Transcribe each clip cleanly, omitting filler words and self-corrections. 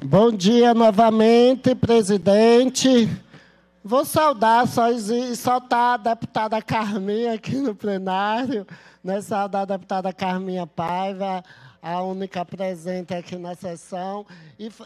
Bom dia novamente, presidente. Vou saudar, soltar a deputada Carminha aqui no plenário, né? Saudar a deputada Carminha Paiva, a única presente aqui na sessão,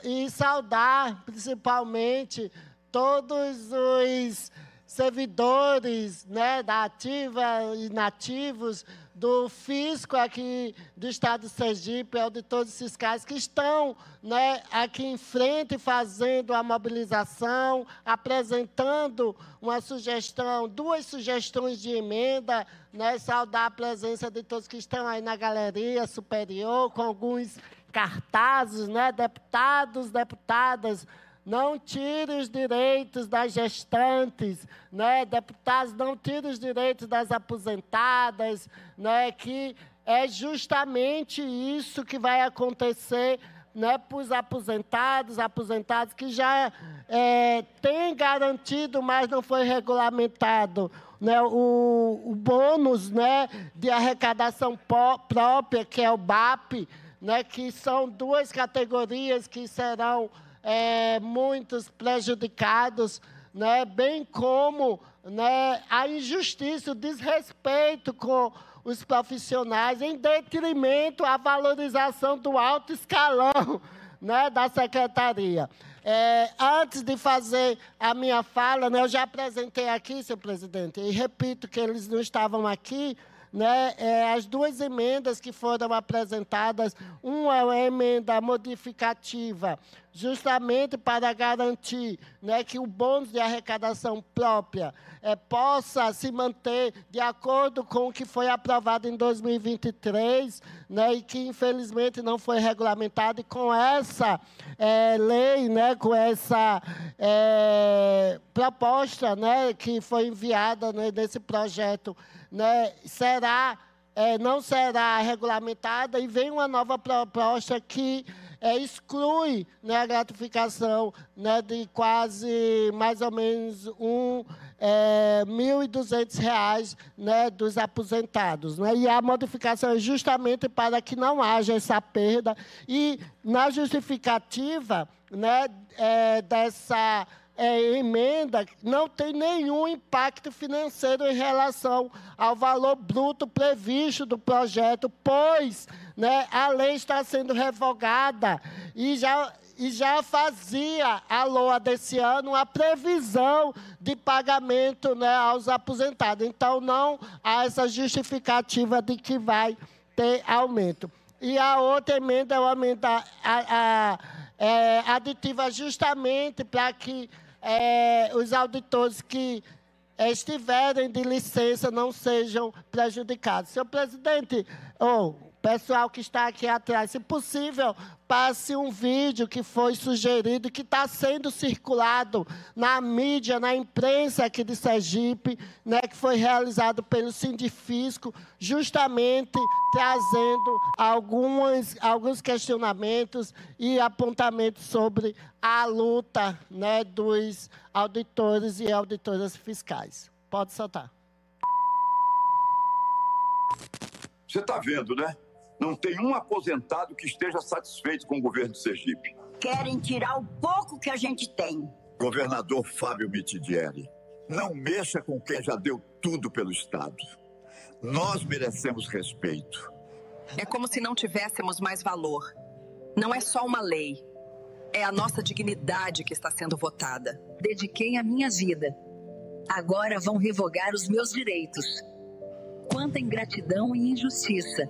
e saudar, principalmente, todos os servidores, né, da ativa e nativos do fisco aqui do Estado de Sergipe, auditores fiscais que estão, né, aqui em frente fazendo a mobilização, apresentando uma sugestão, duas sugestões de emenda, né, saudar a presença de todos que estão aí na galeria superior, com alguns cartazes, né, deputados, deputadas. Não tire os direitos das gestantes, né? Deputados, não tire os direitos das aposentadas, né? Que é justamente isso que vai acontecer, né, para os aposentados que já têm garantido, mas não foi regulamentado, né, o bônus, né, de arrecadação própria, que é o BAP, né, que são duas categorias que serão muitos prejudicados, né, bem como, né, a injustiça, o desrespeito com os profissionais, em detrimento à valorização do alto escalão, né, da secretaria. Antes de fazer a minha fala, né, eu já apresentei aqui, senhor presidente, e repito que eles não estavam aqui, né, as duas emendas que foram apresentadas, uma é uma emenda modificativa, justamente para garantir, né, que o bônus de arrecadação própria possa se manter de acordo com o que foi aprovado em 2023, né, e que, infelizmente, não foi regulamentado. E com essa lei, né, com essa proposta, né, que foi enviada, né, nesse projeto, né, não será regulamentada, e vem uma nova proposta que exclui, né, a gratificação, né, de quase, mais ou menos, R$ 1.200, né, dos aposentados, né? E a modificação é justamente para que não haja essa perda. E, na justificativa, né, dessa emenda, não tem nenhum impacto financeiro em relação ao valor bruto previsto do projeto, pois, né, a lei está sendo revogada e já fazia, a LOA desse ano, a previsão de pagamento, né, aos aposentados. Então, não há essa justificativa de que vai ter aumento. E a outra emenda é uma emenda aditiva justamente para que os auditores que estiverem de licença não sejam prejudicados. Senhor presidente, pessoal que está aqui atrás, se possível, passe um vídeo que foi sugerido, que está sendo circulado na mídia, na imprensa aqui de Sergipe, né, que foi realizado pelo Sindifisco, justamente trazendo alguns questionamentos e apontamentos sobre a luta, né, dos auditores e auditoras fiscais. Pode soltar. Você está vendo, né? Não tem um aposentado que esteja satisfeito com o governo de Sergipe. Querem tirar o pouco que a gente tem. Governador Fábio Mitidieri, não mexa com quem já deu tudo pelo Estado. Nós merecemos respeito. É como se não tivéssemos mais valor. Não é só uma lei. É a nossa dignidade que está sendo votada. Dediquei a minha vida. Agora vão revogar os meus direitos. Quanta ingratidão e injustiça.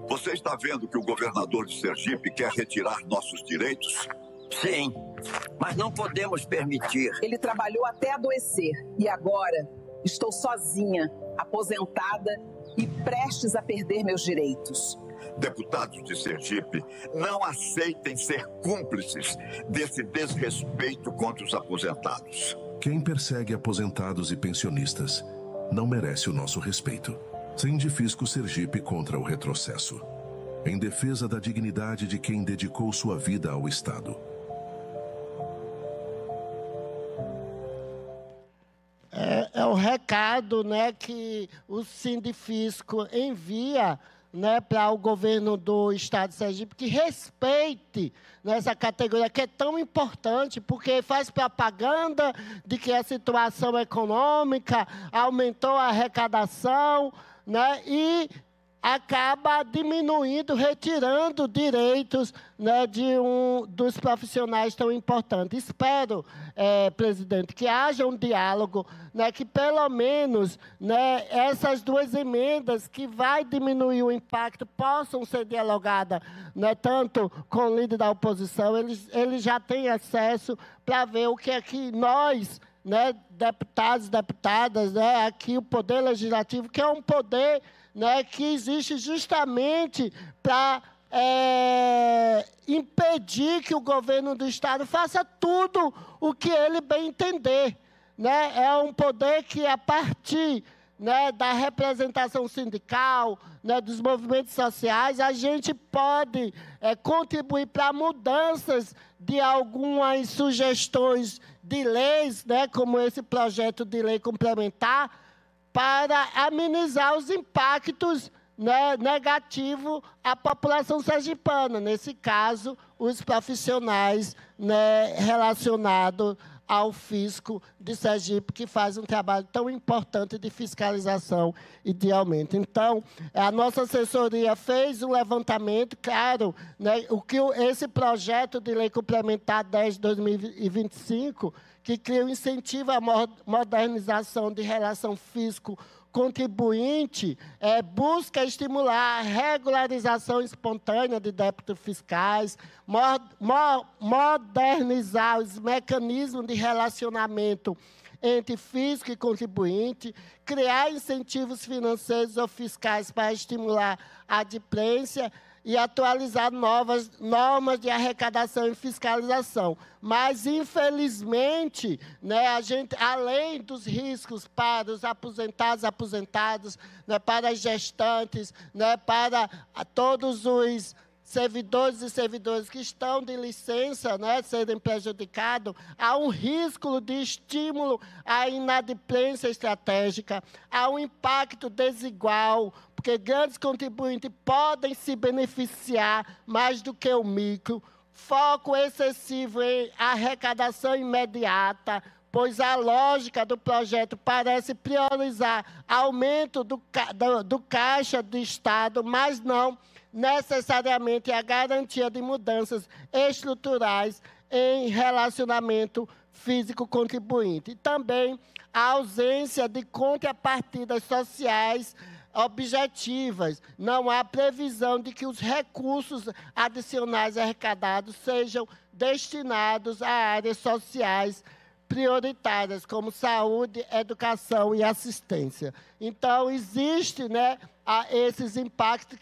Você está vendo que o governador de Sergipe quer retirar nossos direitos? Sim, mas não podemos permitir. Ele trabalhou até adoecer e agora estou sozinha, aposentada e prestes a perder meus direitos. Deputados de Sergipe, não aceitem ser cúmplices desse desrespeito contra os aposentados. Quem persegue aposentados e pensionistas não merece o nosso respeito. Sindifisco Sergipe contra o retrocesso. Em defesa da dignidade de quem dedicou sua vida ao Estado. É o recado, né, que o Sindifisco envia, né, para o governo do Estado de Sergipe que respeite nessa categoria que é tão importante, porque faz propaganda de que a situação econômica aumentou a arrecadação, né, e acaba diminuindo, retirando direitos, né, dos profissionais tão importantes. Espero, presidente, que haja um diálogo, né, que pelo menos, né, essas duas emendas que vai diminuir o impacto possam ser dialogadas, né, tanto com o líder da oposição, eles já têm acesso para ver o que é que nós, né, deputados e deputadas, né, aqui o Poder Legislativo, que é um poder, né, que existe justamente para impedir que o governo do Estado faça tudo o que ele bem entender. Né? É um poder que, a partir, né, da representação sindical, né, dos movimentos sociais, a gente pode contribuir para mudanças de algumas sugestões de leis, né, como esse projeto de lei complementar, para amenizar os impactos, né, negativos à população sergipana, nesse caso, os profissionais, né, relacionados ao fisco de Sergipe, que faz um trabalho tão importante de fiscalização e de aumento. Então, a nossa assessoria fez um levantamento, claro, né, esse projeto de lei complementar 10 de 2025, que cria um incentivo à modernização de relação fisco-contribuinte, busca estimular a regularização espontânea de débitos fiscais, modernizar os mecanismos de relacionamento entre fisco e contribuinte, criar incentivos financeiros ou fiscais para estimular a adimplência e atualizar novas normas de arrecadação e fiscalização. Mas, infelizmente, né, a gente, além dos riscos para os aposentados, né, para as gestantes, né, para todos os servidores e servidoras que estão de licença, né, serem prejudicados, há um risco de estímulo à inadimplência estratégica, há um impacto desigual, porque grandes contribuintes podem se beneficiar mais do que o micro, foco excessivo em arrecadação imediata, pois a lógica do projeto parece priorizar aumento do caixa do Estado, mas não necessariamente a garantia de mudanças estruturais em relacionamento físico-contribuinte. E também a ausência de contrapartidas sociais objetivas. Não há previsão de que os recursos adicionais arrecadados sejam destinados a áreas sociais prioritárias, como saúde, educação e assistência. Então, existe, né, esses impactos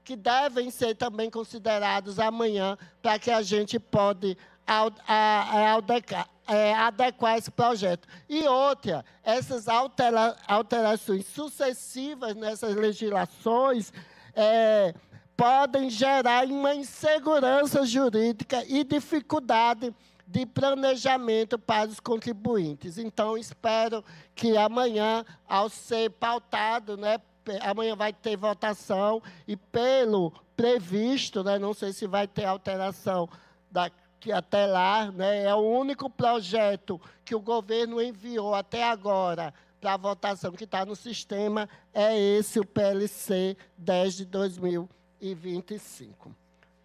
que devem ser também considerados amanhã, para que a gente possa adequar esse projeto. E outra, essas alterações sucessivas nessas legislações podem gerar uma insegurança jurídica e dificuldade de planejamento para os contribuintes. Então, espero que amanhã, ao ser pautado, né, amanhã vai ter votação e, pelo previsto, né, não sei se vai ter alteração daqui até lá, né, é o único projeto que o governo enviou até agora para a votação que está no sistema, é esse, o PLC 10 de 2025.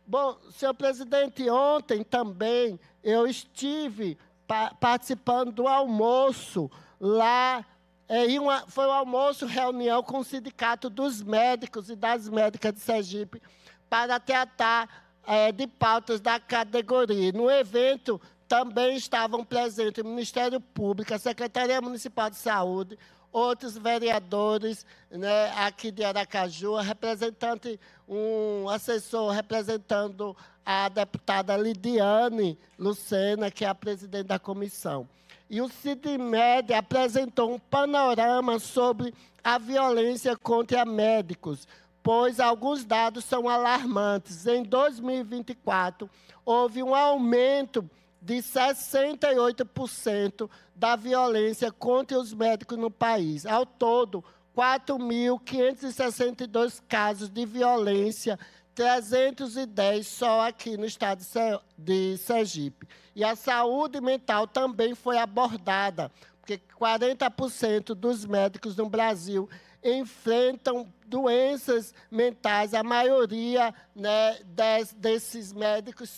Bom, senhor presidente, ontem também eu estive participando do almoço lá, foi um almoço, reunião com o Sindicato dos Médicos e das Médicas de Sergipe, para tratar de pautas da categoria. No evento também estavam presentes o Ministério Público, a Secretaria Municipal de Saúde, outros vereadores, né, aqui de Aracaju, um assessor representando a deputada Lidiane Lucena, que é a presidente da comissão. E o CIDMED apresentou um panorama sobre a violência contra médicos, pois alguns dados são alarmantes. Em 2024, houve um aumento de 68% da violência contra os médicos no país. Ao todo, 4.562 casos de violência, 310 só aqui no estado de Sergipe. E a saúde mental também foi abordada, porque 40% dos médicos no Brasil enfrentam doenças mentais. A maioria, né, desses médicos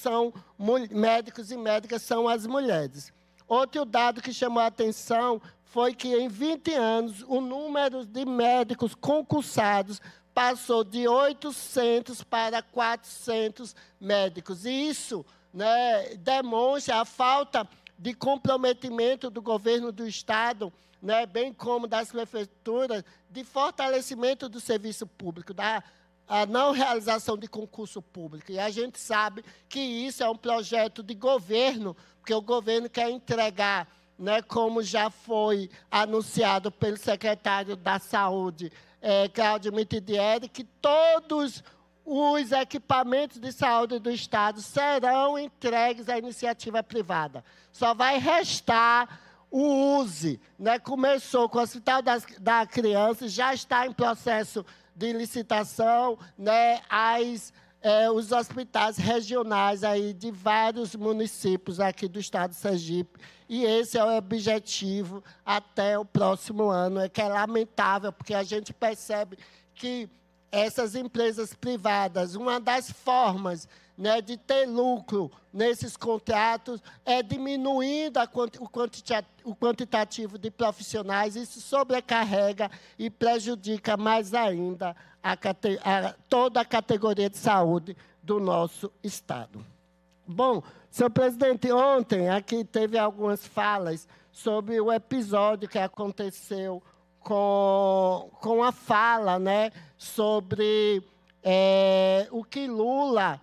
e médicas são as mulheres. Outro dado que chamou a atenção foi que, em 20 anos, o número de médicos concursados passou de 800 para 400 médicos. E isso, né, demonstra a falta de comprometimento do governo do Estado, né, bem como das prefeituras, de fortalecimento do serviço público, a não realização de concurso público. E a gente sabe que isso é um projeto de governo, porque o governo quer entregar, né, como já foi anunciado pelo secretário da Saúde, Cláudio Mitidieri, que todos os equipamentos de saúde do Estado serão entregues à iniciativa privada. Só vai restar o USE, né? Começou com o Hospital da Criança, já está em processo de licitação, né? Os hospitais regionais aí de vários municípios aqui do estado de Sergipe. E esse é o objetivo até o próximo ano, que é lamentável, porque a gente percebe que essas empresas privadas, uma das formas, né, de ter lucro nesses contratos é diminuindo o quantitativo de profissionais. Isso sobrecarrega e prejudica mais ainda toda a categoria de saúde do nosso Estado. Bom, senhor presidente, ontem aqui teve algumas falas sobre o episódio que aconteceu com a fala, né, sobre o que Lula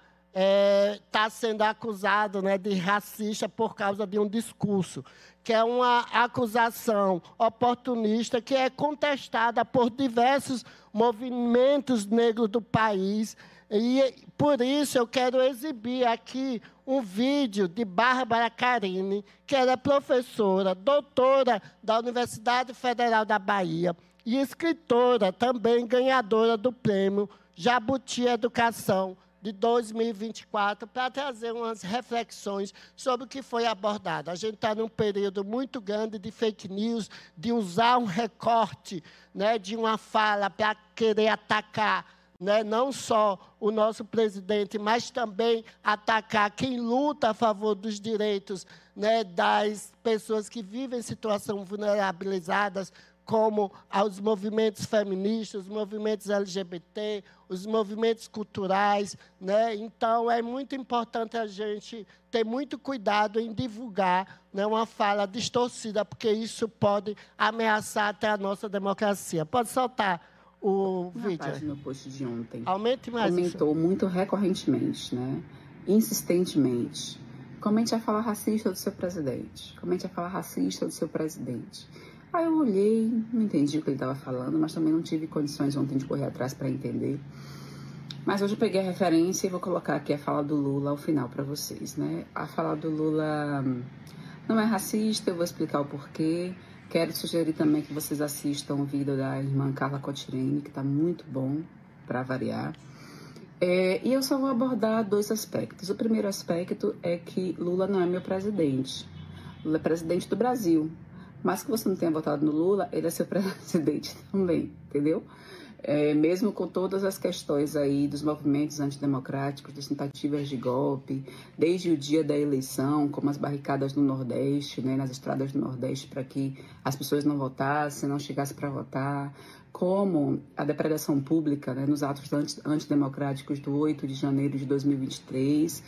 está sendo acusado, né, de racista por causa de um discurso, que é uma acusação oportunista que é contestada por diversos movimentos negros do país. E, por isso, eu quero exibir aqui um vídeo de Bárbara Carine, que ela é professora, doutora da Universidade Federal da Bahia e escritora, também ganhadora do prêmio Jabuti Educação de 2024, para trazer umas reflexões sobre o que foi abordado. A gente está num período muito grande de fake news, de usar um recorte, né, de uma fala para querer atacar, né, não só o nosso presidente, mas também atacar quem luta a favor dos direitos, né, das pessoas que vivem em situação vulnerabilizadas, como aos movimentos feministas, os movimentos LGBT, os movimentos culturais, né? Então, é muito importante a gente ter muito cuidado em divulgar, né, uma fala distorcida, porque isso pode ameaçar até a nossa democracia. Pode soltar o vídeo. Rapaz, no post de ontem. Aumente mais. Comentou muito recorrentemente, né? Insistentemente. Comente a fala racista do seu presidente. Comente a fala racista do seu presidente. Aí eu olhei, não entendi o que ele estava falando, mas também não tive condições ontem de correr atrás para entender. Mas hoje eu peguei a referência e vou colocar aqui a fala do Lula ao final para vocês, né? A fala do Lula não é racista, eu vou explicar o porquê. Quero sugerir também que vocês assistam o vídeo da irmã Carla Cotirene, que está muito bom, para variar. E eu só vou abordar dois aspectos. O primeiro aspecto é que Lula não é meu presidente. Lula é presidente do Brasil. Mas que você não tenha votado no Lula, ele é seu presidente também, entendeu? Mesmo com todas as questões aí dos movimentos antidemocráticos, das tentativas de golpe, desde o dia da eleição, como as barricadas no Nordeste, né, nas estradas do Nordeste, para que as pessoas não votassem, não chegassem para votar, como a depredação pública, né, nos atos antidemocráticos do 8 de janeiro de 2023.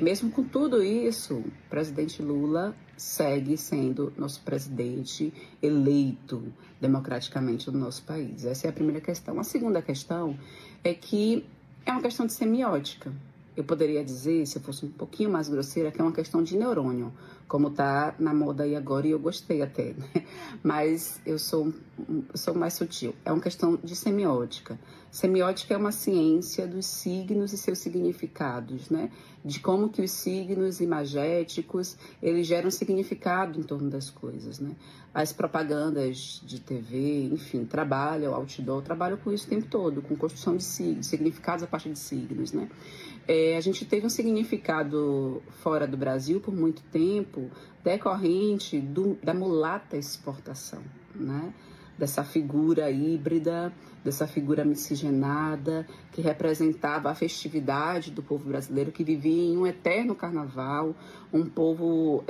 Mesmo com tudo isso, o presidente Lula segue sendo nosso presidente eleito democraticamente no nosso país. Essa é a primeira questão. A segunda questão é que é uma questão de semiótica. Eu poderia dizer, se eu fosse um pouquinho mais grosseira, que é uma questão de neurônio, como está na moda aí agora, e eu gostei até, né? Mas eu sou mais sutil. É uma questão de semiótica. Semiótica é uma ciência dos signos e seus significados, né? De como que os signos imagéticos, eles geram significado em torno das coisas, né? As propagandas de TV, enfim, trabalham, outdoor, trabalham com isso o tempo todo, com construção de signos, significados a partir de signos, né? A gente teve um significado fora do Brasil por muito tempo, decorrente da mulata exportação, né? Dessa figura híbrida, dessa figura miscigenada, que representava a festividade do povo brasileiro, que vivia em um eterno carnaval, um povo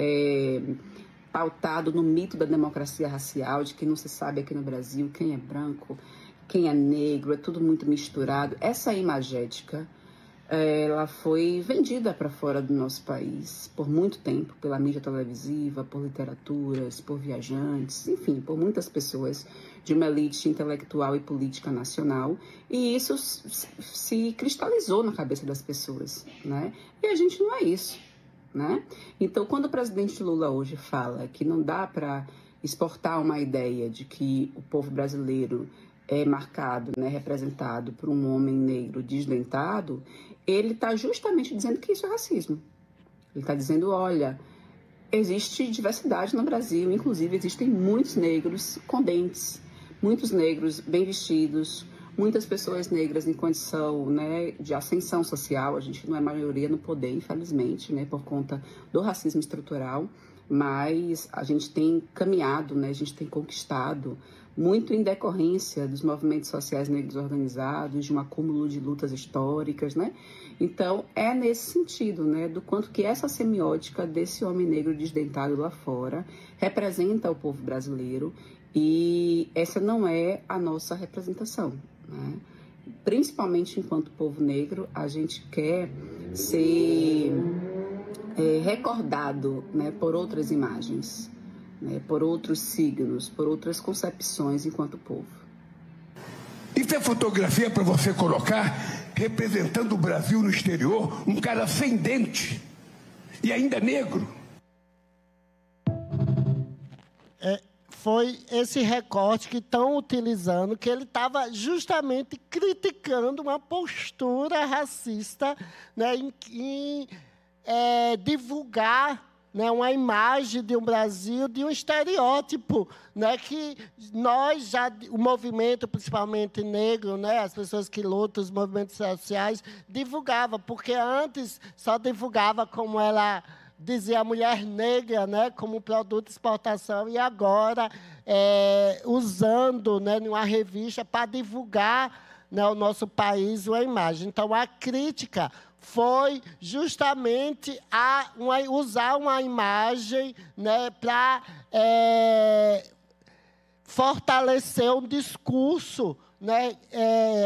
pautado no mito da democracia racial, de que não se sabe aqui no Brasil quem é branco, quem é negro, é tudo muito misturado. Essa imagética, ela foi vendida para fora do nosso país por muito tempo, pela mídia televisiva, por literaturas, por viajantes, enfim, por muitas pessoas de uma elite intelectual e política nacional, e isso se cristalizou na cabeça das pessoas, né? E a gente não é isso, né? Então, quando o presidente Lula hoje fala que não dá para exportar uma ideia de que o povo brasileiro é marcado, né, representado por um homem negro desdentado, ele está justamente dizendo que isso é racismo. Ele está dizendo, olha, existe diversidade no Brasil, inclusive existem muitos negros com dentes, muitos negros bem vestidos, muitas pessoas negras em condição, né, de ascensão social. A gente não é maioria no poder, infelizmente, né, por conta do racismo estrutural, mas a gente tem caminhado, né, a gente tem conquistado muito em decorrência dos movimentos sociais negros organizados, de um acúmulo de lutas históricas, né? Então, é nesse sentido, né, do quanto que essa semiótica desse homem negro desdentado lá fora representa o povo brasileiro, e essa não é a nossa representação, né? Principalmente enquanto povo negro, a gente quer ser recordado, né, por outras imagens, né, por outros signos, por outras concepções enquanto povo. Isso é fotografia para você colocar representando o Brasil no exterior, um cara sem dente e ainda negro. Foi esse recorte que estão utilizando, que ele estava justamente criticando uma postura racista, né, em divulgar, né, uma imagem de um Brasil, de um estereótipo, né, que nós já, o movimento principalmente negro, né, as pessoas que lutam, os movimentos sociais, divulgava, porque antes só divulgava como ela dizia a mulher negra, né, como produto de exportação, e agora usando, né, numa revista para divulgar, né, o nosso país, uma imagem. Então, a crítica foi justamente usar uma imagem, né, para fortalecer um discurso, né,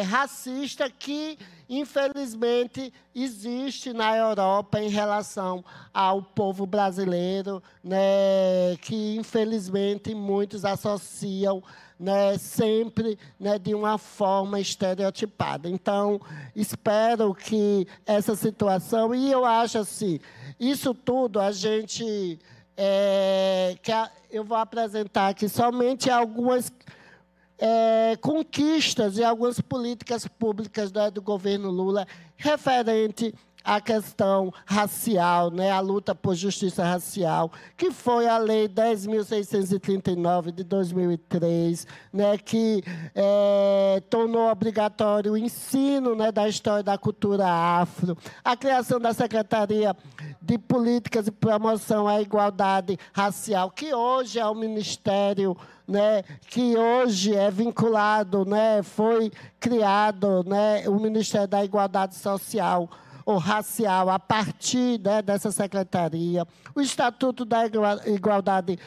racista que, infelizmente, existe na Europa em relação ao povo brasileiro, né, que, infelizmente, muitos associam, né, sempre, né, de uma forma estereotipada. Então, espero que essa situação, e eu acho assim, isso tudo a gente, eu vou apresentar aqui somente algumas conquistas e algumas políticas públicas, né, do governo Lula referente à questão racial, né, a luta por justiça racial, que foi a Lei 10.639 de 2003, né, que tornou obrigatório o ensino, né, da história da cultura afro, a criação da Secretaria de Políticas e Promoção à Igualdade Racial, que hoje é o Ministério, né, que hoje é vinculado, né, foi criado, né, o Ministério da Igualdade Social ou Racial a partir, né, dessa secretaria, o Estatuto da Igualdade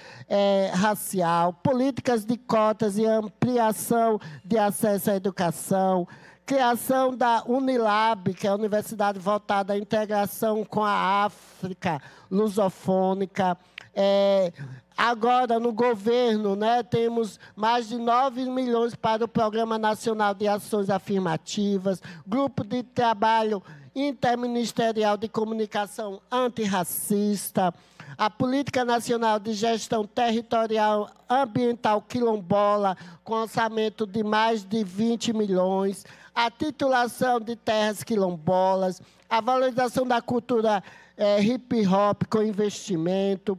Racial, políticas de cotas e ampliação de acesso à educação, criação da Unilab, que é a universidade voltada à integração com a África lusofônica. Agora, no governo, né, temos mais de 9 milhões para o Programa Nacional de Ações Afirmativas, grupo de trabalho interministerial de comunicação antirracista, a Política Nacional de Gestão Territorial Ambiental Quilombola, com orçamento de mais de 20 milhões, a titulação de terras quilombolas, a valorização da cultura hip-hop com investimento,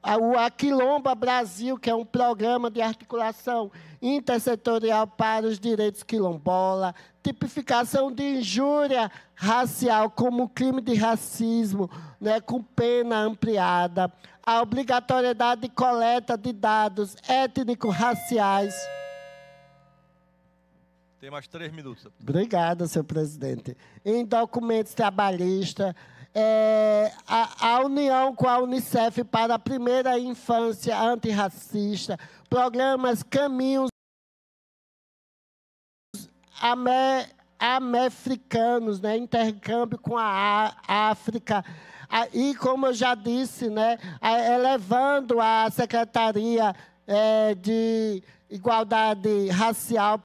a Quilomba Brasil, que é um programa de articulação intersetorial para os direitos quilombola, tipificação de injúria racial como crime de racismo, né, com pena ampliada, a obrigatoriedade de coleta de dados étnico-raciais. Tem mais 3 minutos. Obrigada, senhor presidente. Em documentos trabalhistas, a união com a Unicef para a primeira infância antirracista, programas Caminhos Amé-africanos, né, intercâmbio com a África, e, como eu já disse, né, elevando a Secretaria de Igualdade Racial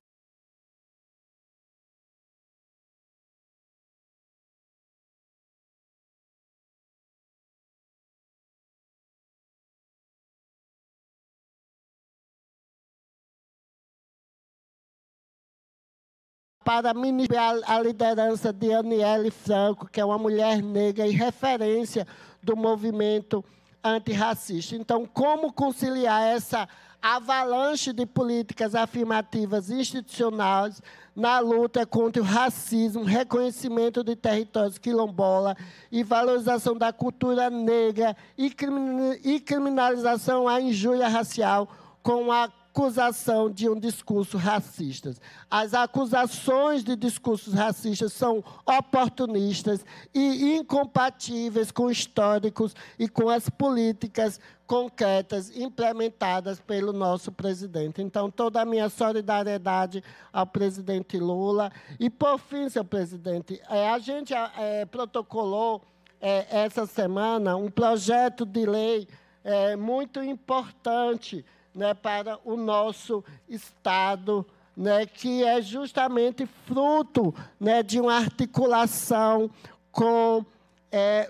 para ministrar a liderança de Aniele Franco, que é uma mulher negra e referência do movimento antirracista. Então, como conciliar essa avalanche de políticas afirmativas institucionais na luta contra o racismo, reconhecimento de territórios quilombola e valorização da cultura negra e criminalização à injúria racial com a acusação de um discurso racista. As acusações de discursos racistas são oportunistas e incompatíveis com históricos e com as políticas concretas implementadas pelo nosso presidente. Então, toda a minha solidariedade ao presidente Lula. E, por fim, senhor presidente, a gente protocolou essa semana um projeto de lei muito importante, né, para o nosso Estado, né, que é justamente fruto, né, de uma articulação com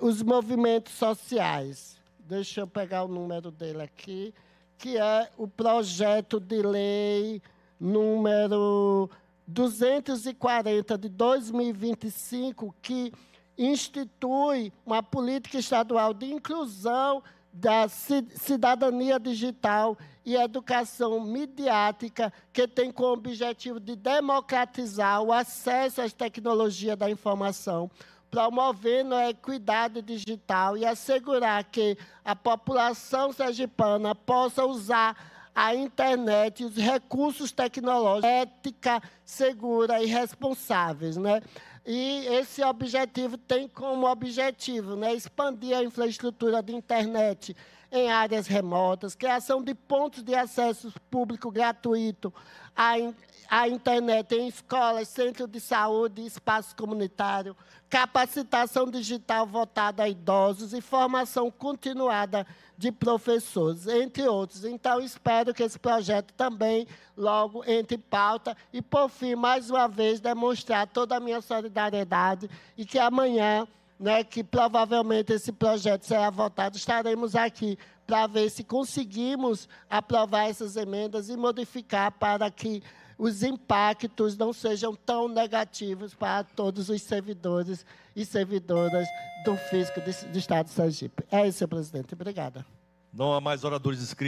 os movimentos sociais. Deixa eu pegar o número dele aqui, que é o projeto de lei número 240 de 2025, que institui uma política estadual de inclusão da cidadania digital e educação midiática, que tem como objetivo de democratizar o acesso às tecnologias da informação, promovendo a equidade digital e assegurar que a população sergipana possa usar a internet e os recursos tecnológicos ética, segura e responsáveis, né? E esse objetivo tem como objetivo, né, expandir a infraestrutura de internet em áreas remotas, criação de pontos de acesso público gratuito à internet em escolas, centros de saúde e espaço comunitário, capacitação digital voltada a idosos e formação continuada de professores, entre outros. Então, espero que esse projeto também logo entre em pauta e, por fim, mais uma vez, demonstrar toda a minha solidariedade e que amanhã, né, que provavelmente esse projeto será votado, estaremos aqui para ver se conseguimos aprovar essas emendas e modificar para que os impactos não sejam tão negativos para todos os servidores e servidoras do Fisco do Estado de Sergipe. É isso, senhor presidente. Obrigada. Não há mais oradores inscritos.